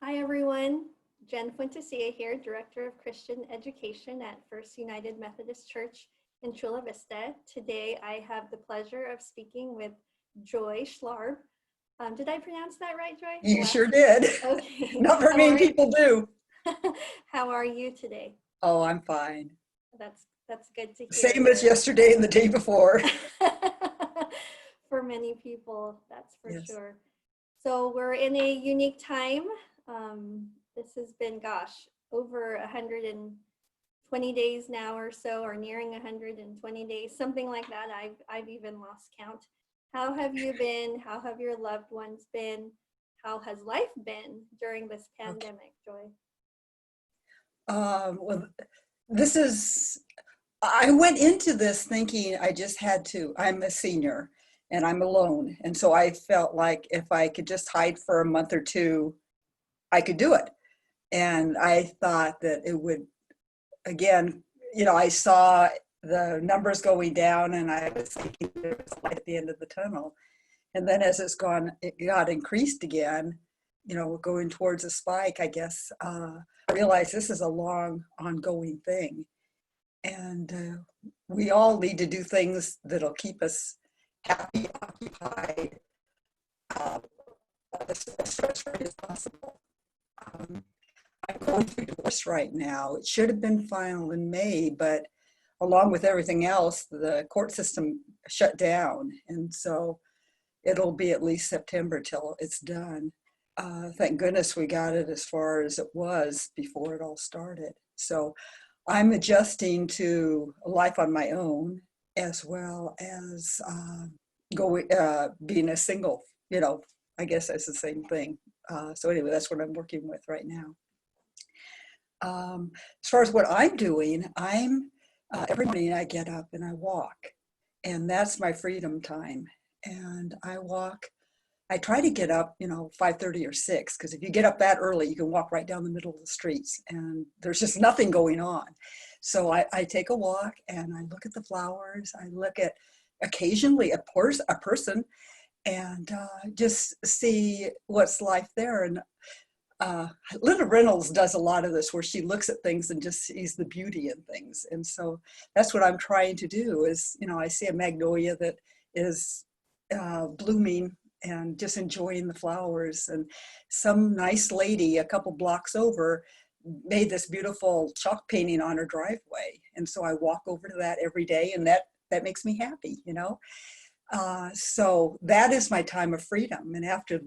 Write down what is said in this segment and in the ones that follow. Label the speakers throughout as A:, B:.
A: Hi, everyone. Jen Fuentecilla here, Director of Christian Education at First United Methodist Church in Chula Vista. Today, I have the pleasure of speaking with Joy Schlarb. Did I pronounce that right, Joy?
B: You sure did.
A: Okay.
B: Not very many people do.
A: How are you today?
B: Oh, I'm fine.
A: That's good to hear.
B: Same as yesterday and the day before.
A: For many people, that's for
B: Yes.
A: sure. So we're in a unique time. This has been, over 120 days now or so, or nearing 120 days, something like that. I've even lost count. How have you been? How have your loved ones been? How has life been during this pandemic, Joy?
B: Well, I went into this thinking I just had to. I'm a senior and I'm alone. And so I felt like if I could just hide for a month or two, I could do it. And I thought that it would, again, I saw the numbers going down and I was thinking there was a light at the end of the tunnel. And then as it got increased again, going towards a spike, I guess, I realized this is a long, ongoing thing. And we all need to do things that'll keep us happy, occupied, as stress-free as possible. I'm going through divorce right now. It should have been final in May, but along with everything else, the court system shut down. And so it'll be at least September till it's done. Thank goodness we got it as far as it was before it all started. So I'm adjusting to life on my own as well as being a single, I guess that's the same thing. So anyway, that's what I'm working with right now. As far as what I'm doing, every morning I get up and I walk, and that's my freedom time. And I try to get up, 5:30 or 6, because if you get up that early, you can walk right down the middle of the streets and there's just nothing going on. So I take a walk and I look at the flowers. I look at occasionally a person and just see what's life there. And Linda Reynolds does a lot of this where she looks at things and just sees the beauty in things. And so that's what I'm trying to do is, I see a magnolia that is blooming and just enjoying the flowers. And some nice lady a couple blocks over made this beautiful chalk painting on her driveway. And so I walk over to that every day, and that makes me happy, So that is my time of freedom. And after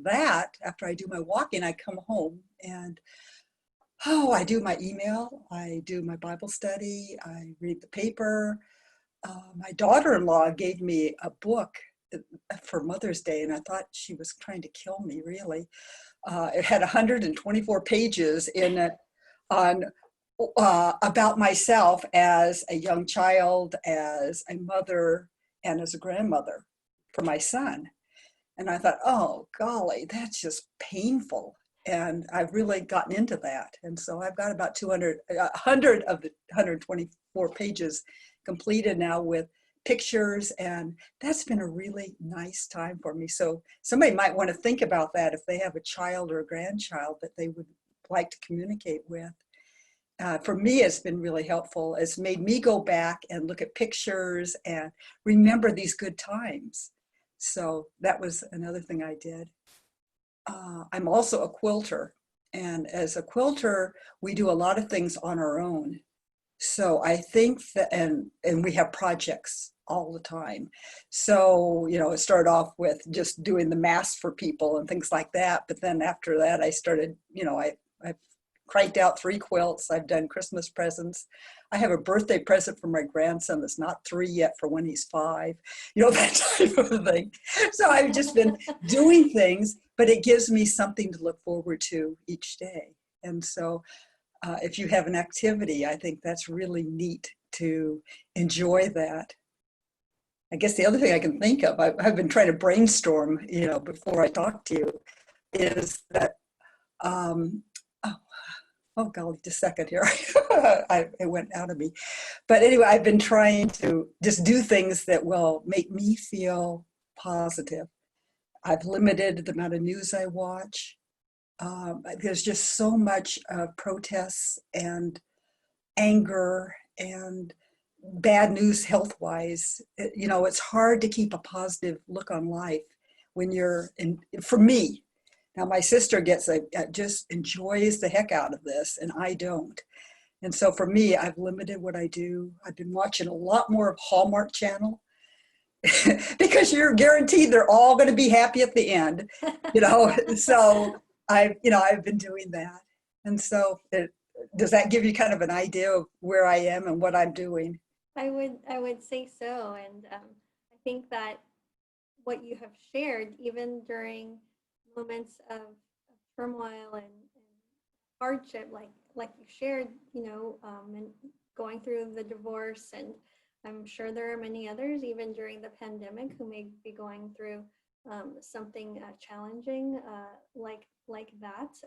B: I do my walking, I come home and I do my email, I do my Bible study, I read the paper. My daughter-in-law gave me a book for Mother's Day, and I thought she was trying to kill me, really. It had 124 pages in it on about myself as a young child, as a mother, and as a grandmother for my son. And I thought, oh, golly, that's just painful. And I've really gotten into that. And so I've got about 100 of the 124 pages completed now with pictures. And that's been a really nice time for me. So somebody might want to think about that if they have a child or a grandchild that they would like to communicate with. For me, it's been really helpful. It's made me go back and look at pictures and remember these good times. So that was another thing I did. I'm also a quilter. And as a quilter, we do a lot of things on our own. So I think that, and we have projects all the time. So, it started off with just doing the masks for people and things like that. But then after that, I started, I cranked out 3 quilts. I've done Christmas presents. I have a birthday present for my grandson that's not 3 yet for when he's 5, that type of thing. So I've just been doing things, but it gives me something to look forward to each day. And so if you have an activity, I think that's really neat to enjoy that. I guess the other thing I can think of, I've been trying to brainstorm, before I talk to you, is that, oh golly, just a second here. It went out of me. But anyway, I've been trying to just do things that will make me feel positive. I've limited the amount of news I watch. There's just so much protests and anger and bad news health-wise. It's hard to keep a positive look on life when you're in, for me. Now, my sister just enjoys the heck out of this, and I don't. And so for me, I've limited what I do. I've been watching a lot more of Hallmark Channel because you're guaranteed they're all going to be happy at the end, So I've been doing that. And so does that give you kind of an idea of where I am and what I'm doing?
A: I would say so. And I think that what you have shared, even during moments of turmoil and hardship, like you shared, and going through the divorce, and I'm sure there are many others, even during the pandemic, who may be going through something challenging like that.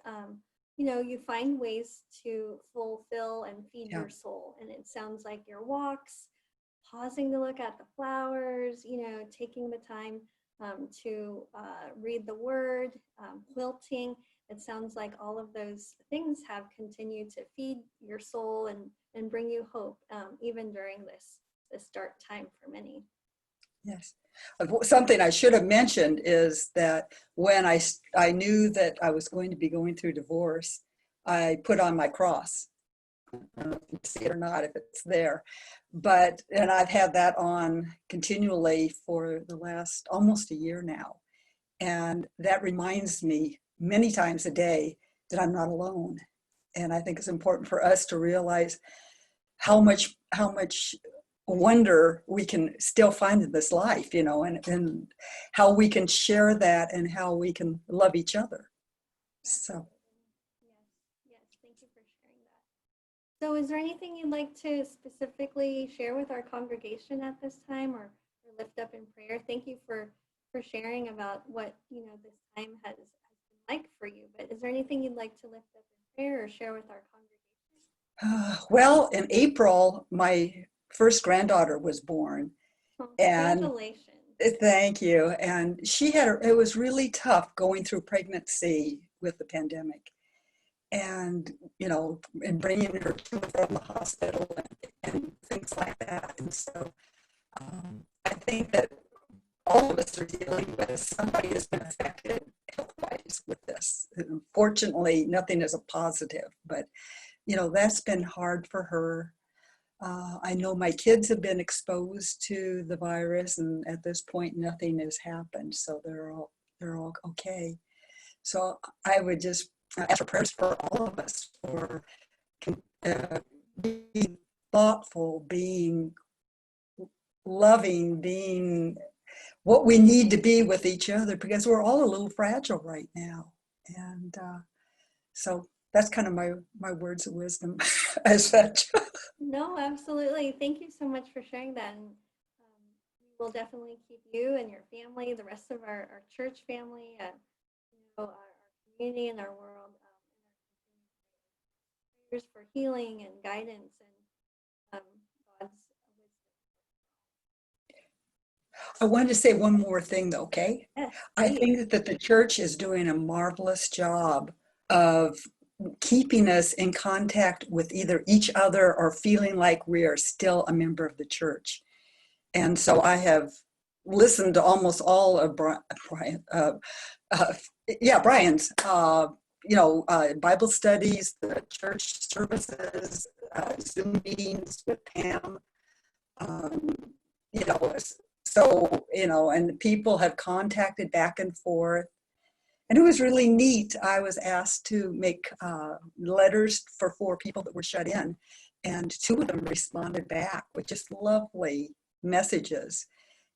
A: You find ways to fulfill and feed
B: Yeah.
A: your soul, and it sounds like your walks, pausing to look at the flowers, taking the time to read the word, quilting. It sounds like all of those things have continued to feed your soul and bring you hope, even during this dark time for many.
B: Yes. Something I should have mentioned is that when I knew that I was going to be going through divorce, I put on my cross. I don't know if you can see it or not, if it's there. And I've had that on continually for the last almost a year now. And that reminds me many times a day that I'm not alone. And I think it's important for us to realize how much wonder we can still find in this life, and how we can share that and how we can love each other. So.
A: Yes, thank you for sharing that. So is there anything you'd like to specifically share with our congregation at this time, or lift up in prayer? Thank you for sharing about what this time has been like for you. But is there anything you'd like to lift up in prayer or share with our congregation?
B: Well, in April, my first granddaughter was born.
A: Oh,
B: And
A: congratulations.
B: thank you. And it was really tough going through pregnancy with the pandemic. And, and bringing her to and from the hospital and things like that. And so I think that all of us are dealing with somebody has been affected health-wise with this. Fortunately, nothing is a positive, but, that's been hard for her. I know my kids have been exposed to the virus, and at this point, nothing has happened. So they're all okay. So I would just ask for prayers for all of us for being thoughtful, being loving, being what we need to be with each other, because we're all a little fragile right now. And so that's kind of my words of wisdom as such.
A: No, absolutely. Thank you so much for sharing that. And we will definitely keep you and your family, the rest of our church family, our community and our world, prayers for healing and guidance and God's wisdom.
B: I wanted to say one more thing though, okay?
A: Yes,
B: I
A: please.
B: think that the church is doing a marvelous job of keeping us in contact with either each other or feeling like we are still a member of the church. And so I have listened to almost all of Brian's, Bible studies, the church services, Zoom meetings with Pam. Um, you know, and people have contacted back and forth. And it was really neat. I was asked to make letters for 4 people that were shut in, and 2 of them responded back with just lovely messages.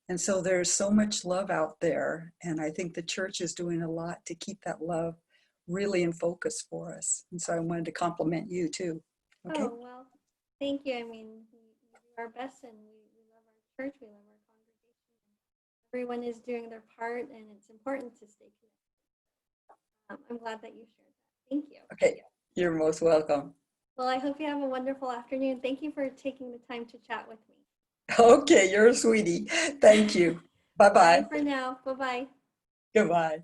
B: And so there's so much love out there, and I think the church is doing a lot to keep that love really in focus for us. And so I wanted to compliment you too. Okay.
A: Oh, well, thank you. I mean, we do our best, and we love our church, we love our congregation. Everyone is doing their part, and it's important to stay connected. I'm glad that you shared that. Thank you.
B: Okay, you're most welcome.
A: Well, I hope you have a wonderful afternoon. Thank you for taking the time to chat with me.
B: Okay, you're a sweetie. Thank you.
A: Bye
B: Bye-bye.
A: for now. Bye-bye.
B: Goodbye.